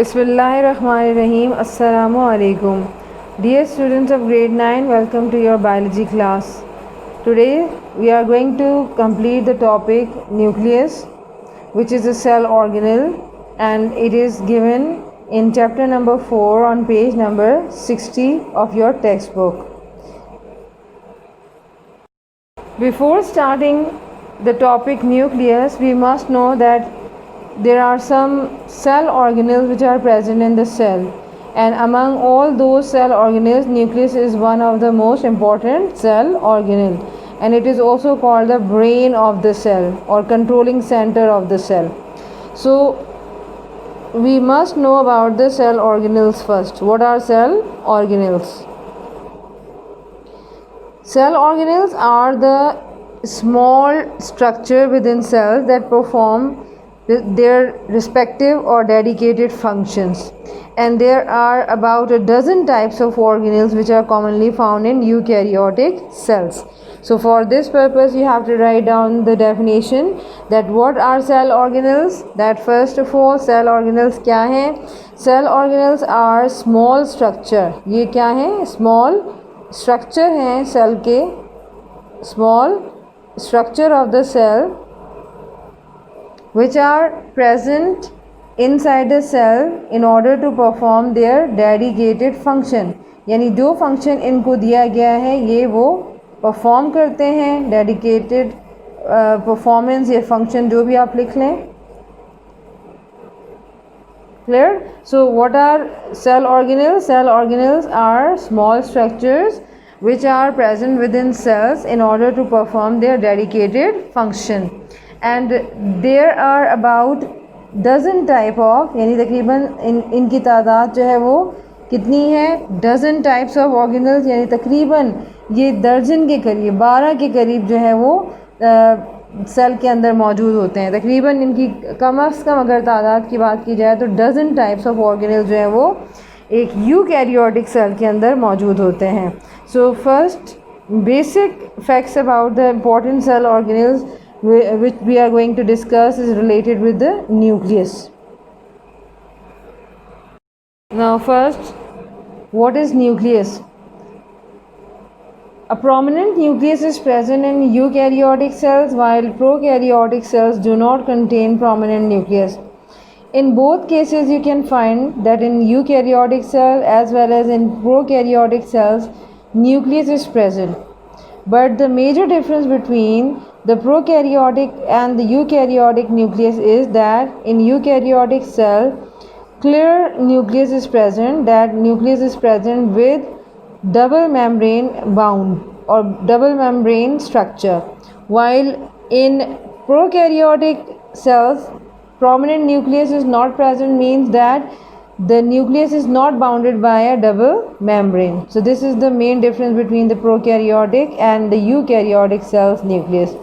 Bismillahirrahmanirrahim. Assalamu alaikum. Dear students of grade 9, welcome to your biology class. Today we are going to complete the topic nucleus, which is a cell organelle, and it is given in chapter number 4 on page number 60 of your textbook. Before starting the topic nucleus, we must know that there are some cell organelles which are present in the cell, and among all those cell organelles, nucleus is one of the most important cell organelle, and it is also called the brain of the cell or controlling center of the cell. So we must know about the cell organelles first. What are cell organelles? Cell organelles are the small structure within cells that perform their respective or dedicated functions, and there are about a dozen types of organelles which are commonly found in eukaryotic cells. So for this purpose you have to write down the definition that what are cell organelles. That first of all, cell organelles क्या हैं? Cell organelles are small structure. ये क्या हैं? Small structure हैं cell के, small structure of the cell which are present inside the cell in order to perform their dedicated function. यानी जो function इनको दिया गया है ये वो perform करते हैं. dedicated performance या function जो भी आप लिख लें. Clear? So what are cell organelles? Cell organelles are small structures which are present within cells in order to perform their dedicated function. And there are about dozen type of, यानी तकरीबन इनकी तादाद जो है वो कितनी है? dozen types of organelles, यानी तकरीबन ये दर्जन के करीब 12 के करीब जो है वो सेल के अंदर मौजूद होते हैं. तकरीबन इनकी कम अज़ कम अगर तादाद की बात की जाए तो dozen types of organelles जो है वो एक यूकैरियोटिक सेल के अंदर मौजूद होते हैं. So first basic facts about the important cell organelles which we are going to discuss is related with the nucleus. Now first, what is nucleus? A prominent nucleus is present in eukaryotic cells while prokaryotic cells do not contain prominent nucleus. In both cases you can find that in eukaryotic cell as well as in prokaryotic cells nucleus is present. But the major difference between the prokaryotic and the eukaryotic nucleus is that in eukaryotic cell clear nucleus is present. That nucleus is present with double membrane bound or double membrane structure, while in prokaryotic cells prominent nucleus is not present, means that the nucleus is not bounded by a double membrane. So this is the main difference between the prokaryotic and the eukaryotic cells nucleus.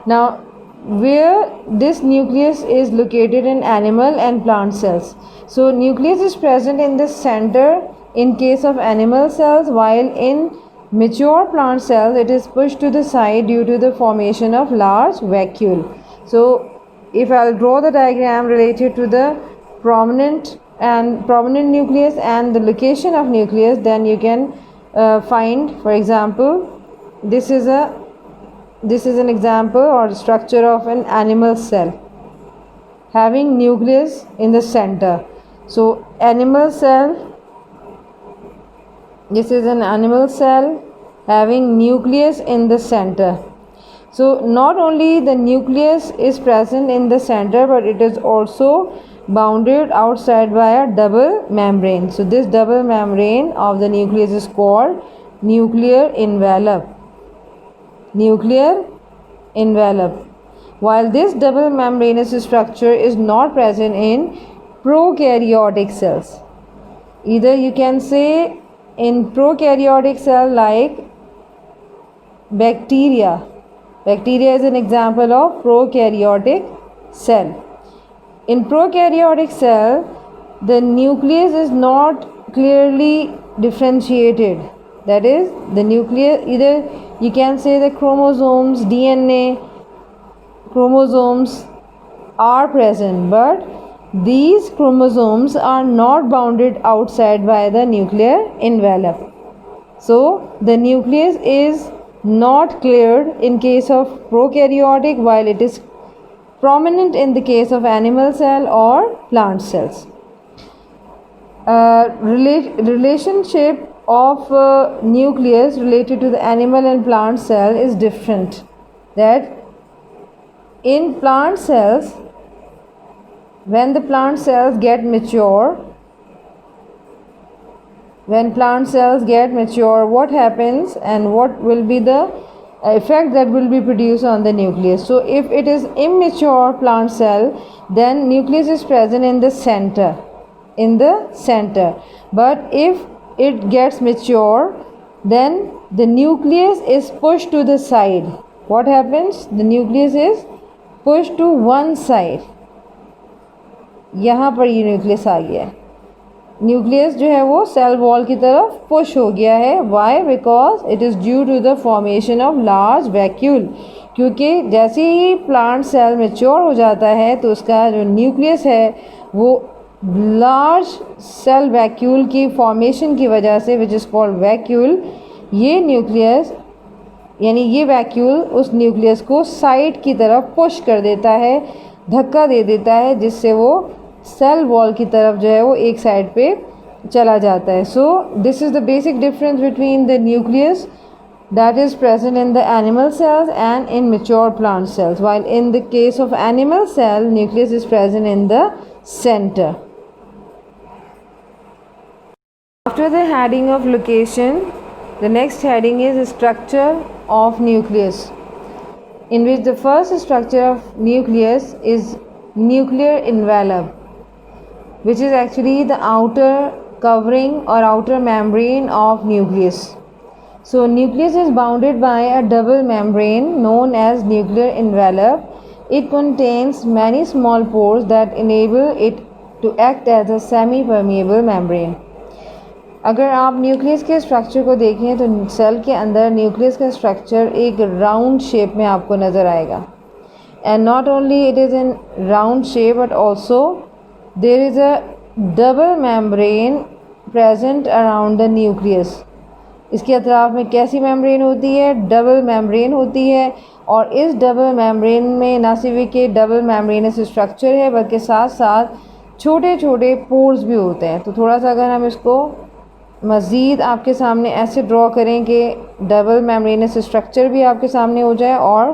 Now where this nucleus is located in animal and plant cells. So nucleus is present in the center in case of animal cells, while in mature plant cells it is pushed to the side due to the formation of large vacuole. So if I'll draw the diagram related to the prominent nucleus and the location of nucleus, then you can find, for example, this is an example or structure of an animal cell having nucleus in the center. So animal cell, this is an animal cell having nucleus in the center. So not only the nucleus is present in the center, but it is also bounded outside by a double membrane. So this double membrane of the nucleus is called nuclear envelope. Nuclear envelope. While this double membranous structure is not present in prokaryotic cells. Either you can say in prokaryotic cell like bacteria. Bacteria is an example of prokaryotic cell. In prokaryotic cell, the nucleus is not clearly differentiated. That is, the nucleus, either you can say the chromosomes, DNA, chromosomes are present, but these chromosomes are not bounded outside by the nuclear envelope. So the nucleus is not cleared in case of prokaryotic, while it is prominent in the case of animal cell or plant cells. Relationship of nucleus related to the animal and plant cell is different. That in plant cells, when the plant cells get mature, what happens and what will be the effect that will be produced on the nucleus? So if it is immature plant cell, then nucleus is present in the center, but if it gets mature, then the nucleus is pushed to the side. What happens? The nucleus is pushed to one side. यहाँ पर ये nucleus आ गया है, nucleus जो है वो cell wall की तरफ पुश हो गया है. Why? Because it is due to the formation of large vacuole. क्योंकि जैसे ही प्लांट सेल मैच्योर हो जाता है तो उसका जो न्यूक्लियस है वो लार्ज सेल वैक्यूल की फॉर्मेशन की वजह से, विच इज़ कॉल्ड वैक्यूल, ये न्यूक्लियस यानी ये वैक्यूल उस न्यूक्लियस को साइड की तरफ पुश कर देता है, धक्का दे देता है, जिससे वो सेल वॉल की तरफ जो है वो एक साइड पे चला जाता है. So this is the basic difference between the nucleus that is present in the animal cells and in mature plant cells, while in the case of animal cell, nucleus is present in the center. After the heading of location, the next heading is structure of nucleus, in which the first structure of nucleus is nuclear envelope, which is actually the outer covering or outer membrane of nucleus. So nucleus is bounded by a double membrane known as nuclear envelope. It contains many small pores that enable it to act as a semi-permeable membrane. अगर आप nucleus के structure को देखें तो cell के अंदर nucleus का structure एक राउंड शेप में आपको नज़र आएगा. And not only it is in round shape, but also there is a double membrane present around the nucleus. इसके अतराफ़ में कैसी मेम्ब्रेन होती है? डबल मेम्ब्रेन होती है. और इस डबल मेम्ब्रेन में ना सिर्फ के डबल मेम्ब्रेनस स्ट्रक्चर है, बल्कि साथ साथ छोटे छोटे पोर्स भी होते हैं. तो थोड़ा सा अगर हम इसको मज़ीद आपके सामने ऐसे ड्रॉ करें कि डबल मेम्ब्रेनस स्ट्रक्चर भी आपके सामने हो जाए और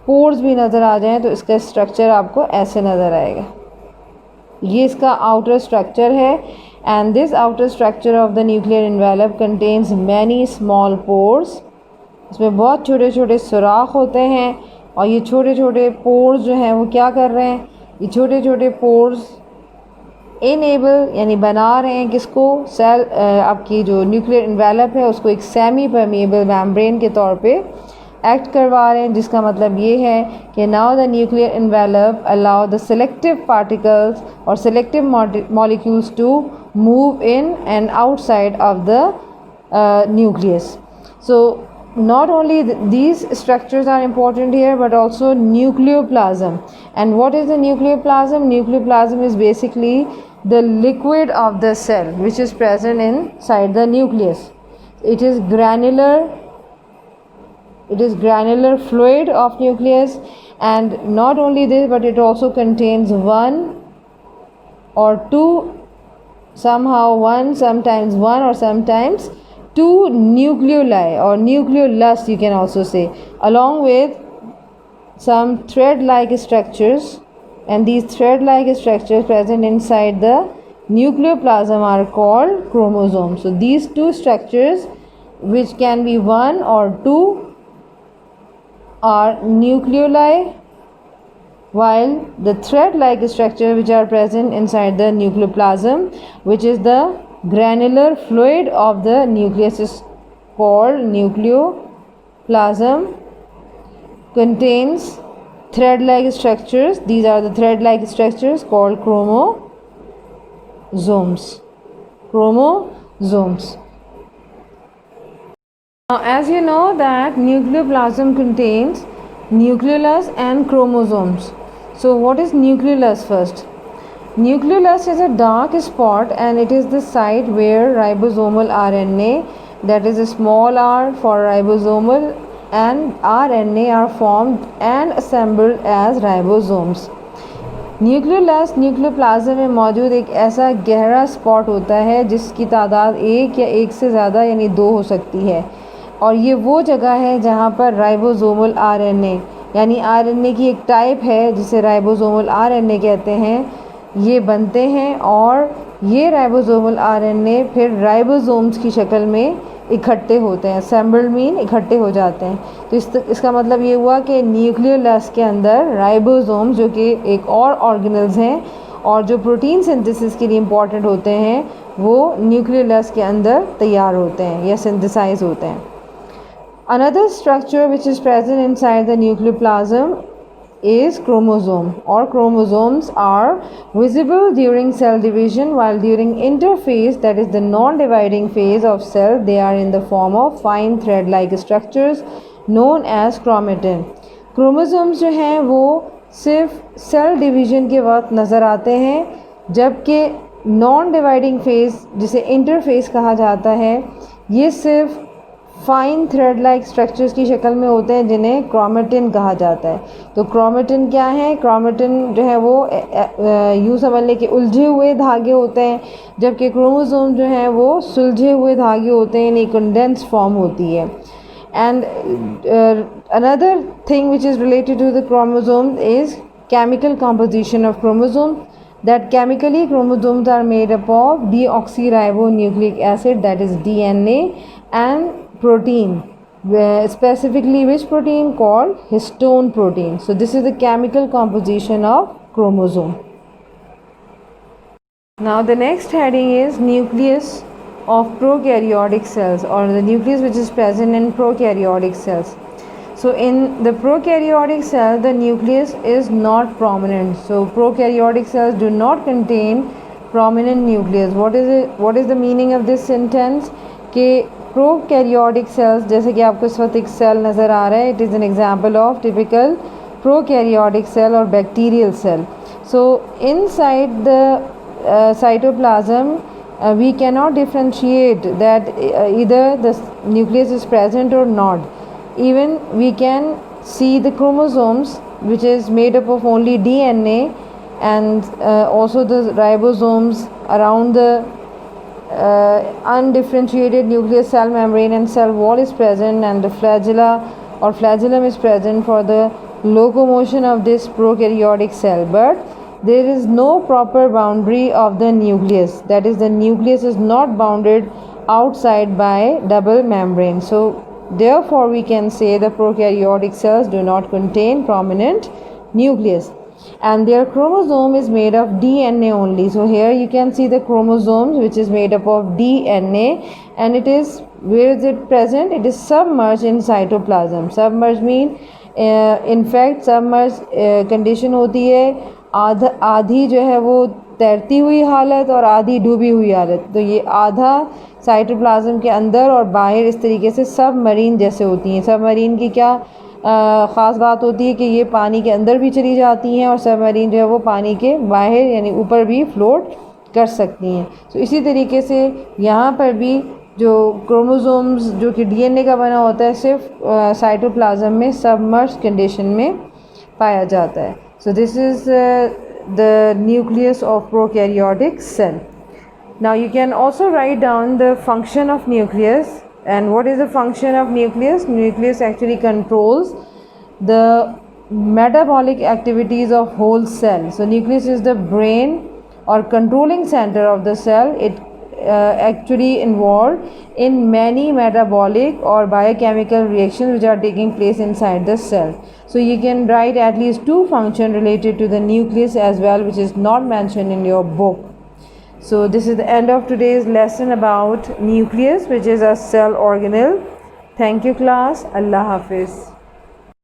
पोर्स भी नज़र आ जाएं, तो इसका स्ट्रक्चर आपको ऐसे नज़र आएगा. ये इसका आउटर स्ट्रक्चर है. And this outer structure of the nuclear envelope contains many small pores. इसमें बहुत छोटे छोटे सुराख होते हैं और ये छोटे छोटे पोर्स जो हैं वो क्या कर रहे हैं? ये छोटे छोटे पोर्स इनेबल यानी बना रहे हैं किसको? सेल आपकी जो न्यूक्लियर एनवेलप है उसको एक सेमी परमेबल मेम्ब्रेन के तौर पे एक्ट करवा रहे हैं, जिसका मतलब ये है कि now the nuclear envelope allow the selective particles और selective molecules to move in and outside of the nucleus. So not only these structures are important here, but also nucleoplasm. And what is the nucleoplasm? Nucleoplasm is basically the liquid of the cell which is present inside the nucleus. It is granular fluid of nucleus, and not only this, but it also contains one or sometimes two nucleoli or nucleolus, you can also say, along with some thread-like structures, and these thread-like structures present inside the nucleoplasm are called chromosomes. So these two structures, which can be one or two, are nucleoli, while the thread-like structure which are present inside the nucleoplasm, which is the granular fluid of the nucleus, is called nucleoplasm, contains thread-like structures. These are the thread-like structures called chromosomes. Now, as you know that nucleoplasm contains nucleolus and chromosomes. So what is nucleolus first? Nucleolus is a dark spot and it is the site where ribosomal RNA, that is a small r for ribosomal, and RNA are formed and assembled as ribosomes. Nucleolus nucleoplasm में मौजूद एक ऐसा गहरा spot होता है जिसकी तादाद एक या एक से ज़्यादा यानी दो हो सकती है, और ये वो जगह है जहाँ पर राइबोसोमल आरएनए यानी आरएनए की एक टाइप है जिसे राइबोसोमल आरएनए कहते हैं, ये बनते हैं और ये राइबोसोमल आरएनए फिर राइबोसोम्स की शक्ल में इकट्ठे होते हैं। असेंबल्ड मीन इकट्ठे हो जाते हैं। तो इसका मतलब ये हुआ कि न्यूक्लियोलस के अंदर राइबोसोम्स जो कि एक और ऑर्गेनल्स हैं और जो प्रोटीन सिंथेसिस के लिए इम्पॉर्टेंट होते हैं वो न्यूक्लियोलस के अंदर तैयार होते हैं या सिंथेसाइज होते हैं। Another structure which is present inside the nucleoplasm is chromosome, or chromosomes are visible during cell division, while during interphase, that is the non-dividing phase of cell, they are in the form of fine thread like structures known as chromatin. chromosomes जो हैं वो सिर्फ cell division के वक्त नज़र आते हैं, जबकि non-dividing phase जिसे interphase कहा जाता है ये सिर्फ फाइन थ्रेड लाइक स्ट्रक्चर्स की शक्ल में होते हैं जिन्हें क्रोमेटिन कहा जाता है। तो क्रोमेटिन क्या है? क्रोमेटिन जो है वो यूँ समझ लें कि उलझे हुए धागे होते हैं, जबकि क्रोमोसोम जो हैं वो सुलझे हुए धागे होते हैं, यानी कंडेंस फॉर्म होती है। And another thing which is related to the chromosome is chemical composition of chromosomes, that chemically chromosomes are made up of deoxyribonucleic acid, that is DNA, and protein, specifically which protein? Called histone protein. So this is the chemical composition of chromosome. Now the next heading is nucleus of prokaryotic cells, or the nucleus which is present in prokaryotic cells. So in the prokaryotic cell the nucleus is not prominent. So prokaryotic cells do not contain prominent nucleus. What is it? What is the meaning of this sentence? कि prokaryotic cells, जैसे कि आपको इस वक्त एक cell नज़र आ रहा है, it is an example of typical prokaryotic cell और bacterial cell. So inside the cytoplasm we cannot differentiate that either the nucleus is present or not. Even we can see the chromosomes which is made up of only DNA, and also the ribosomes around the undifferentiated nucleus cell membrane and cell wall is present, and the flagella or flagellum is present for the locomotion of this prokaryotic cell. But there is no proper boundary of the nucleus, that is the nucleus is not bounded outside by double membrane. So therefore we can say the prokaryotic cells do not contain prominent nucleus, and their chromosome is made of DNA only. So here you can see the chromosomes which is made up of DNA, and it is, where is it present? It is submerged in cytoplasm. Submerged mean in fact submerged condition होती है आधी जो है वो तैरती हुई हालत और आधी डूबी हुई हालत. तो ये आधा साइटोप्लाज्म के अंदर और बाहर इस तरीके से सबमरीन जैसे होती हैं. सबमरीन की क्या ख़ास बात होती है कि ये पानी के अंदर भी चली जाती हैं और सबमरीन जो है वो पानी के बाहर यानी ऊपर भी फ्लोट कर सकती हैं. तो इसी तरीके से यहाँ पर भी जो क्रोमोसोम्स जो कि डीएनए का बना होता है सिर्फ साइटोप्लाज्म में सबमर्ज कंडीशन में पाया जाता है. So this is the nucleus of prokaryotic cell. Now you can also write down the function of nucleus. And what is the function of nucleus? Nucleus actually controls the metabolic activities of whole cell. So nucleus is the brain or controlling center of the cell. It actually involved in many metabolic or biochemical reactions which are taking place inside the cell. So you can write at least two functions related to the nucleus as well, which is not mentioned in your book. So this is the end of today's lesson about nucleus, which is a cell organelle. Thank you class. Allah Hafiz.